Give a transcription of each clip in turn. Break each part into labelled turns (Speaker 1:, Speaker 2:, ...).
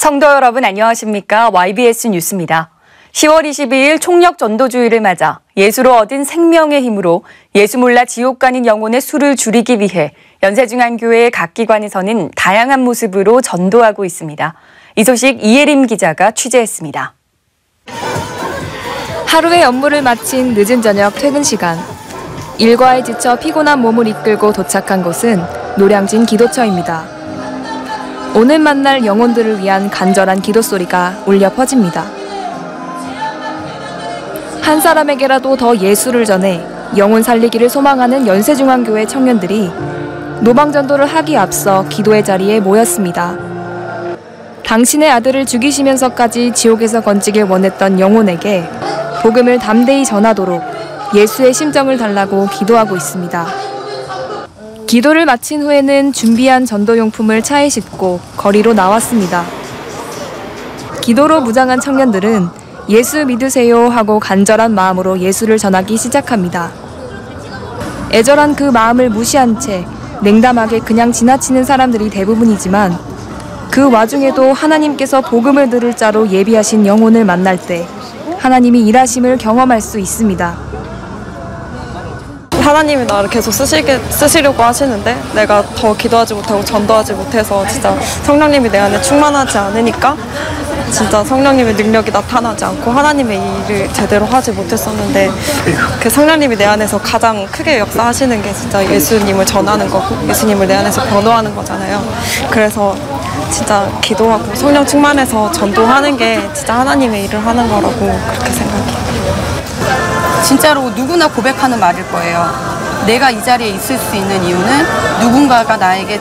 Speaker 1: 성도 여러분 안녕하십니까? YBS 뉴스입니다. 10월 22일 총력전도주의를 맞아 예수로 얻은 생명의 힘으로 예수 몰라 지옥 가는 영혼의 수를 줄이기 위해 연세중앙교회의 각 기관에서는 다양한 모습으로 전도하고 있습니다. 이 소식 이예림 기자가 취재했습니다.
Speaker 2: 하루의 업무를 마친 늦은 저녁 퇴근 시간. 일과에 지쳐 피곤한 몸을 이끌고 도착한 곳은 노량진 기도처입니다. 오늘 만날 영혼들을 위한 간절한 기도 소리가 울려 퍼집니다. 한 사람에게라도 더 예수를 전해 영혼 살리기를 소망하는 연세중앙교회 청년들이 노방전도를 하기 앞서 기도의 자리에 모였습니다. 당신의 아들을 죽이시면서까지 지옥에서 건지길 원했던 영혼에게 복음을 담대히 전하도록 예수의 심정을 달라고 기도하고 있습니다. 기도를 마친 후에는 준비한 전도용품을 차에 싣고 거리로 나왔습니다. 기도로 무장한 청년들은 예수 믿으세요 하고 간절한 마음으로 예수를 전하기 시작합니다. 애절한 그 마음을 무시한 채 냉담하게 그냥 지나치는 사람들이 대부분이지만 그 와중에도 하나님께서 복음을 들을 자로 예비하신 영혼을 만날 때 하나님이 일하심을 경험할 수 있습니다.
Speaker 3: 하나님이 나를 계속 쓰시려고 하시는데 내가 더 기도하지 못하고 전도하지 못해서 진짜 성령님이 내 안에 충만하지 않으니까 진짜 성령님의 능력이 나타나지 않고 하나님의 일을 제대로 하지 못했었는데 그 성령님이 내 안에서 가장 크게 역사하시는 게 진짜 예수님을 전하는 거고 예수님을 내 안에서 변호하는 거잖아요. 그래서 진짜 기도하고 성령 충만해서 전도하는 게 진짜 하나님의 일을 하는 거라고 그렇게 생각해요.
Speaker 4: 진짜로 누구나 고백하는 말일 거예요. 내가 이 자리에 있을 수 있는 이유는 누군가가 나에게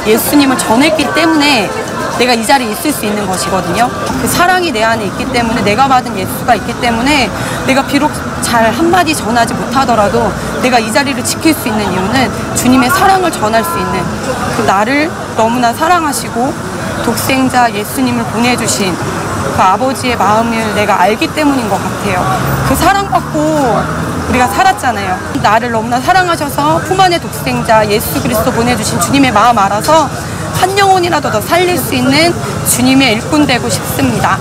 Speaker 4: 예수님을 전했기 때문에 내가 이 자리에 있을 수 있는 것이거든요. 그 사랑이 내 안에 있기 때문에 내가 받은 예수가 있기 때문에 내가 비록 잘 한마디 전하지 못하더라도 내가 이 자리를 지킬 수 있는 이유는 주님의 사랑을 전할 수 있는 그 나를 너무나 사랑하시고 독생자 예수님을 보내주신 그 아버지의 마음을 내가 알기 때문인 것 같아요. 그 사랑받고 우리가 살았잖아요. 나를 너무나 사랑하셔서 품 안의 독생자 예수 그리스도 보내주신 주님의 마음 알아서 한 영혼이라도 더 살릴 수 있는 주님의 일꾼 되고 싶습니다.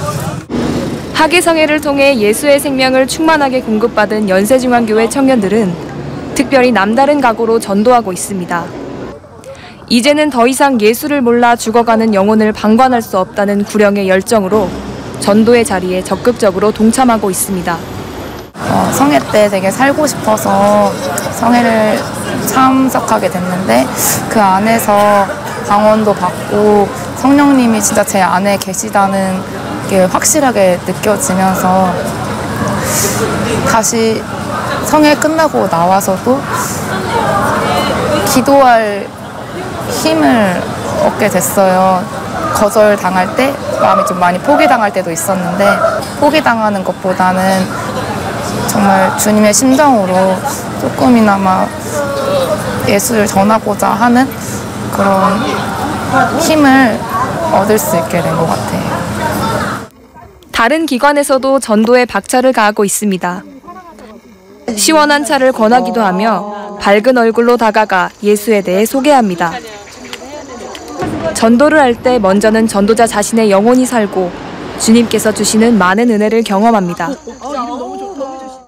Speaker 2: 학예성회를 통해 예수의 생명을 충만하게 공급받은 연세중앙교회 청년들은 특별히 남다른 각오로 전도하고 있습니다. 이제는 더 이상 예수를 몰라 죽어가는 영혼을 방관할 수 없다는 구령의 열정으로 전도의 자리에 적극적으로 동참하고 있습니다.
Speaker 5: 성회 때 되게 살고 싶어서 성회를 참석하게 됐는데 그 안에서 방언도 받고 성령님이 진짜 제 안에 계시다는 게 확실하게 느껴지면서 다시 성회 끝나고 나와서도 기도할 힘을 얻게 됐어요. 거절당할 때 마음이 좀 많이 포기당할 때도 있었는데 포기당하는 것보다는 정말 주님의 심정으로 조금이나마 예수를 전하고자 하는 그런 힘을 얻을 수 있게 된 것 같아요.
Speaker 2: 다른 기관에서도 전도에 박차를 가하고 있습니다. 시원한 차를 권하기도 하며 밝은 얼굴로 다가가 예수에 대해 소개합니다. 전도를 할 때 먼저는 전도자 자신의 영혼이 살고 주님께서 주시는 많은 은혜를 경험합니다.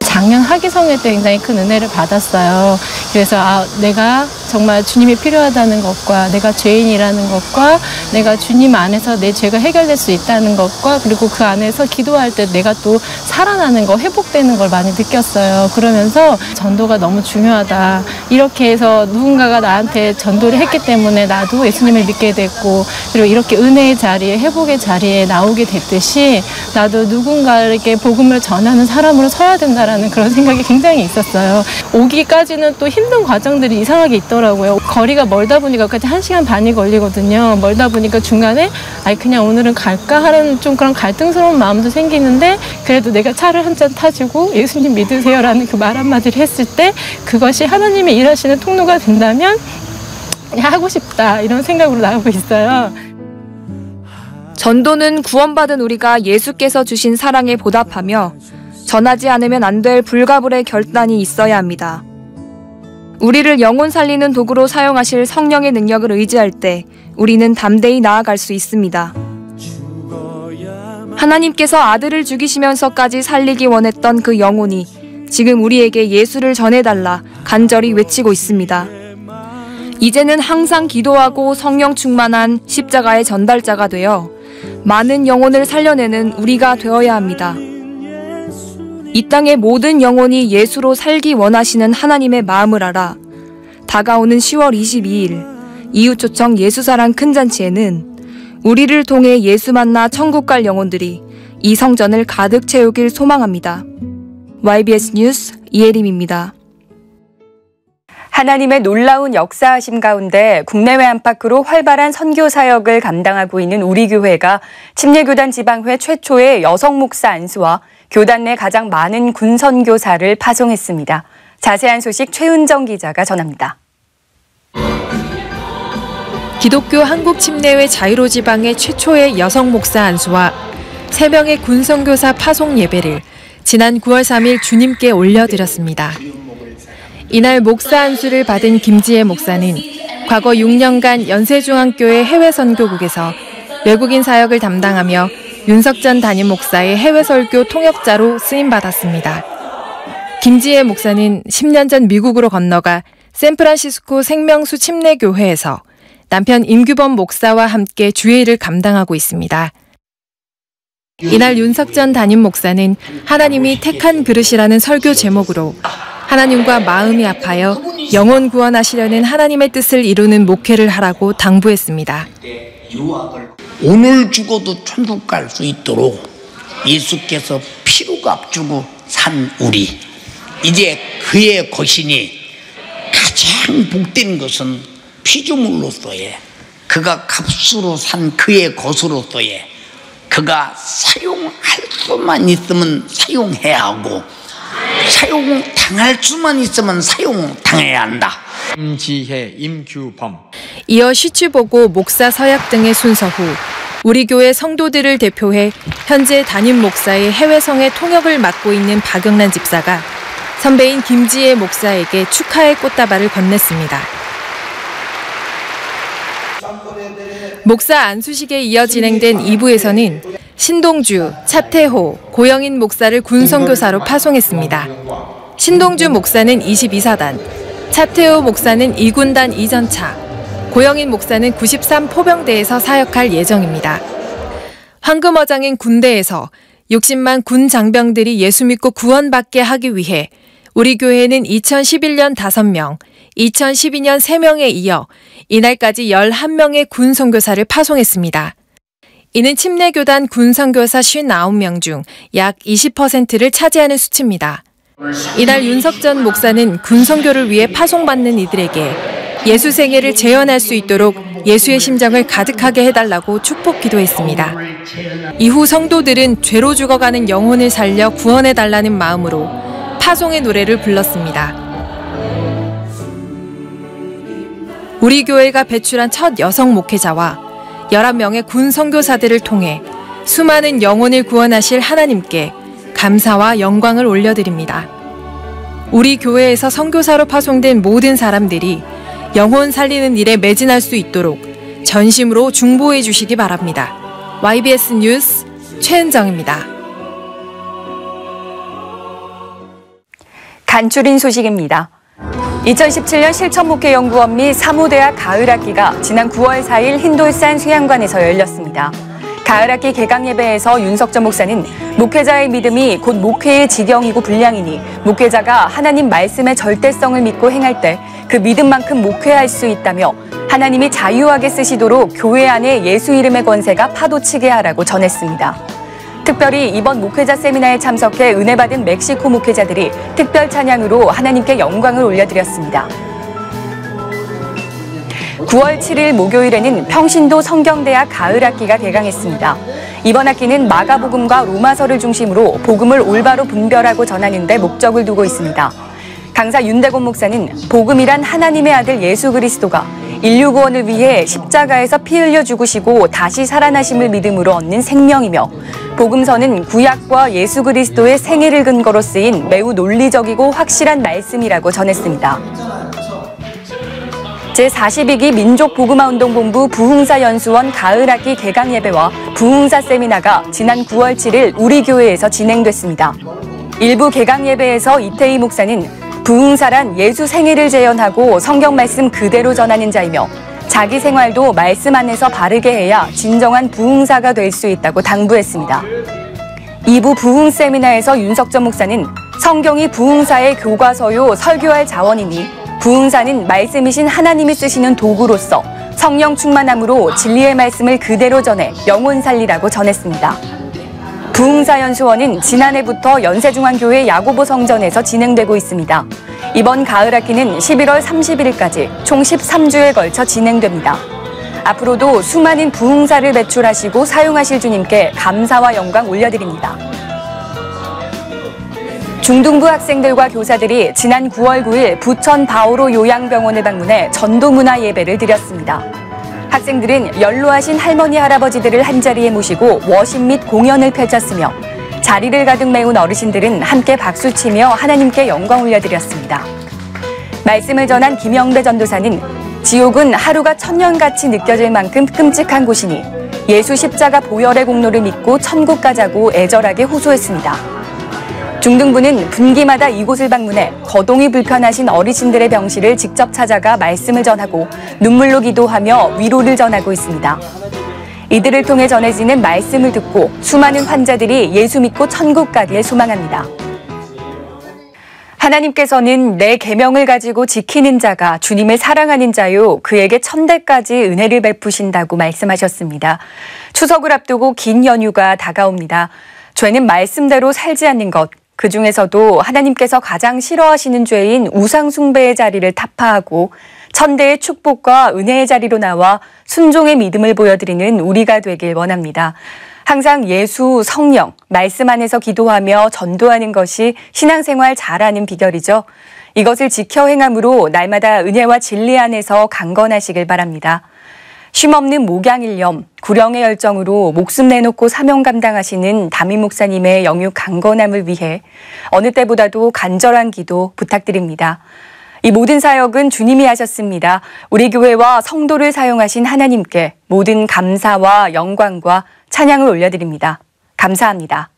Speaker 6: 작년 학예성회 때 굉장히 큰 은혜를 받았어요. 그래서 내가 정말 주님이 필요하다는 것과 내가 죄인이라는 것과 내가 주님 안에서 내 죄가 해결될 수 있다는 것과 그리고 그 안에서 기도할 때 내가 또 살아나는 거, 회복되는 걸 많이 느꼈어요. 그러면서 전도가 너무 중요하다. 이렇게 해서 누군가가 나한테 전도를 했기 때문에 나도 예수님을 믿게 됐고 그리고 이렇게 은혜의 자리에 회복의 자리에 나오게 됐듯이 나도 누군가에게 복음을 전하는 사람으로 서야 된다라는 그런 생각이 굉장히 있었어요. 오기까지는 또 힘든 과정들이 이상하게 있더라고요. 거리가 멀다 보니까 까지 1시간 반이 걸리거든요. 멀다 보니까 중간에 그냥 오늘은 갈까 하는 좀 그런 갈등스러운 마음도 생기는데 그래도 내가 차를 한 잔 타주고 예수님 믿으세요라는 그 말 한마디를 했을 때 그것이 하나님의 일하시는 통로가 된다면 하고 싶다 이런 생각으로 나오고 있어요.
Speaker 2: 전도는 구원받은 우리가 예수께서 주신 사랑에 보답하며 전하지 않으면 안 될 불가불의 결단이 있어야 합니다. 우리를 영혼 살리는 도구로 사용하실 성령의 능력을 의지할 때 우리는 담대히 나아갈 수 있습니다. 하나님께서 아들을 죽이시면서까지 살리기 원했던 그 영혼이 지금 우리에게 예수를 전해달라 간절히 외치고 있습니다. 이제는 항상 기도하고 성령 충만한 십자가의 전달자가 되어 많은 영혼을 살려내는 우리가 되어야 합니다. 이 땅의 모든 영혼이 예수로 살기 원하시는 하나님의 마음을 알아 다가오는 10월 22일 이웃초청 예수사랑 큰잔치에는 우리를 통해 예수 만나 천국 갈 영혼들이 이 성전을 가득 채우길 소망합니다. YBS 뉴스 이혜림입니다.
Speaker 1: 하나님의 놀라운 역사하심 가운데 국내외 안팎으로 활발한 선교 사역을 감당하고 있는 우리 교회가 침례교단 지방회 최초의 여성 목사 안수와 교단 내 가장 많은 군 선교사를 파송했습니다. 자세한 소식 최은정 기자가 전합니다.
Speaker 7: 기독교 한국 침례회 자유로 지방의 최초의 여성 목사 안수와 3명의 군 선교사 파송 예배를 지난 9월 3일 주님께 올려드렸습니다. 이날 목사 안수를 받은 김지혜 목사는 과거 6년간 연세중앙교회 해외 선교국에서 외국인 사역을 담당하며 윤석전 담임 목사의 해외 설교 통역자로 쓰임받았습니다. 김지혜 목사는 10년 전 미국으로 건너가 샌프란시스코 생명수 침례교회에서 남편 임규범 목사와 함께 주일을 감당하고 있습니다. 이날 윤석전 담임 목사는 하나님이 택한 그릇이라는 설교 제목으로 하나님과 마음이 아파요 영혼 구원하시려는 하나님의 뜻을 이루는 목회를 하라고 당부했습니다.
Speaker 8: 오늘 죽어도 천국 갈 수 있도록 예수께서 피로 값주고 산 우리, 이제 그의 거신이 가장 복된 것은 피조물로서의, 그가 값으로 산 그의 것으로서의, 그가 사용할 수만 있으면 사용해야 하고 사용당할 수만 있으면 사용당해야 한다.
Speaker 9: 임지혜, 임규범.
Speaker 7: 이어 시추보고 목사 서약 등의 순서 후 우리 교회 성도들을 대표해 현재 담임 목사의 해외성의 통역을 맡고 있는 박영란 집사가 선배인 김지혜 목사에게 축하의 꽃다발을 건넸습니다. 목사 안수식에 이어 진행된 2부에서는 신동주, 차태호, 고영인 목사를 군선교사로 파송했습니다. 신동주 목사는 22사단, 차태호 목사는 2군단 2전차, 고영인 목사는 93 포병대에서 사역할 예정입니다. 황금어장인 군대에서 60만 군 장병들이 예수 믿고 구원받게 하기 위해 우리 교회는 2011년 5명, 2012년 3명에 이어 이날까지 11명의 군 선교사를 파송했습니다. 이는 침례교단 군 선교사 59명 중 약 20%를 차지하는 수치입니다. 이날 윤석전 목사는 군 선교를 위해 파송받는 이들에게 예수 생애를 재현할 수 있도록 예수의 심정을 가득하게 해달라고 축복 기도했습니다. 이후 성도들은 죄로 죽어가는 영혼을 살려 구원해달라는 마음으로 파송의 노래를 불렀습니다. 우리 교회가 배출한 첫 여성 목회자와 11명의 군 선교사들을 통해 수많은 영혼을 구원하실 하나님께 감사와 영광을 올려드립니다. 우리 교회에서 선교사로 파송된 모든 사람들이 영혼 살리는 일에 매진할 수 있도록 전심으로 중보해 주시기 바랍니다. YBS 뉴스 최은정입니다.
Speaker 1: 간추린 소식입니다. 2017년 실천목회연구원 및 사무대학 가을학기가 지난 9월 4일 흰돌산 수양관에서 열렸습니다. 가을학기 개강예배에서 윤석전 목사는 목회자의 믿음이 곧 목회의 지경이고 분량이니 목회자가 하나님 말씀의 절대성을 믿고 행할 때 그 믿음만큼 목회할 수 있다며 하나님이 자유하게 쓰시도록 교회 안에 예수 이름의 권세가 파도치게 하라고 전했습니다. 특별히 이번 목회자 세미나에 참석해 은혜 받은 멕시코 목회자들이 특별 찬양으로 하나님께 영광을 올려드렸습니다. 9월 7일 목요일에는 평신도 성경대학 가을학기가 개강했습니다. 이번 학기는 마가복음과 로마서를 중심으로 복음을 올바로 분별하고 전하는 데 목적을 두고 있습니다. 강사 윤대곤 목사는 복음이란 하나님의 아들 예수 그리스도가 인류 구원을 위해 십자가에서 피 흘려 죽으시고 다시 살아나심을 믿음으로 얻는 생명이며 복음서는 구약과 예수 그리스도의 생애를 근거로 쓰인 매우 논리적이고 확실한 말씀이라고 전했습니다. 제42기 민족복음화운동본부 부흥사연수원 가을학기 개강예배와 부흥사 세미나가 지난 9월 7일 우리 교회에서 진행됐습니다. 일부 개강예배에서 이태희 목사는 부흥사란 예수 생애를 재현하고 성경 말씀 그대로 전하는 자이며 자기 생활도 말씀 안에서 바르게 해야 진정한 부흥사가 될 수 있다고 당부했습니다. 2부 부흥 세미나에서 윤석전 목사는 성경이 부흥사의 교과서요 설교할 자원이니 부흥사는 말씀이신 하나님이 쓰시는 도구로서 성령 충만함으로 진리의 말씀을 그대로 전해 영혼 살리라고 전했습니다. 부흥사연수원은 지난해부터 연세중앙교회 야고보 성전에서 진행되고 있습니다. 이번 가을학기는 11월 31일까지 총 13주에 걸쳐 진행됩니다. 앞으로도 수많은 부흥사를 배출하시고 사용하실 주님께 감사와 영광 올려드립니다. 중등부 학생들과 교사들이 지난 9월 9일 부천 바오로 요양병원을 방문해 전도문화 예배를 드렸습니다. 학생들은 연로하신 할머니 할아버지들을 한자리에 모시고 워십 및 공연을 펼쳤으며 자리를 가득 메운 어르신들은 함께 박수치며 하나님께 영광 올려드렸습니다. 말씀을 전한 김영배 전도사는 지옥은 하루가 천년같이 느껴질 만큼 끔찍한 곳이니 예수 십자가 보혈의 공로를 믿고 천국 가자고 애절하게 호소했습니다. 중등부는 분기마다 이곳을 방문해 거동이 불편하신 어르신들의 병실을 직접 찾아가 말씀을 전하고 눈물로 기도하며 위로를 전하고 있습니다. 이들을 통해 전해지는 말씀을 듣고 수많은 환자들이 예수 믿고 천국 가길 소망합니다. 하나님께서는 내 계명을 가지고 지키는 자가 주님을 사랑하는 자요 그에게 천대까지 은혜를 베푸신다고 말씀하셨습니다. 추석을 앞두고 긴 연휴가 다가옵니다. 죄는 말씀대로 살지 않는 것, 그중에서도 하나님께서 가장 싫어하시는 죄인 우상 숭배의 자리를 타파하고 천대의 축복과 은혜의 자리로 나와 순종의 믿음을 보여드리는 우리가 되길 원합니다. 항상 예수, 성령, 말씀 안에서 기도하며 전도하는 것이 신앙생활 잘하는 비결이죠. 이것을 지켜 행함으로 날마다 은혜와 진리 안에서 강건하시길 바랍니다. 쉼없는 목양일념, 구령의 열정으로 목숨 내놓고 사명 감당하시는 담임 목사님의 영육 강건함을 위해 어느 때보다도 간절한 기도 부탁드립니다. 이 모든 사역은 주님이 하셨습니다. 우리 교회와 성도를 사용하신 하나님께 모든 감사와 영광과 찬양을 올려드립니다. 감사합니다.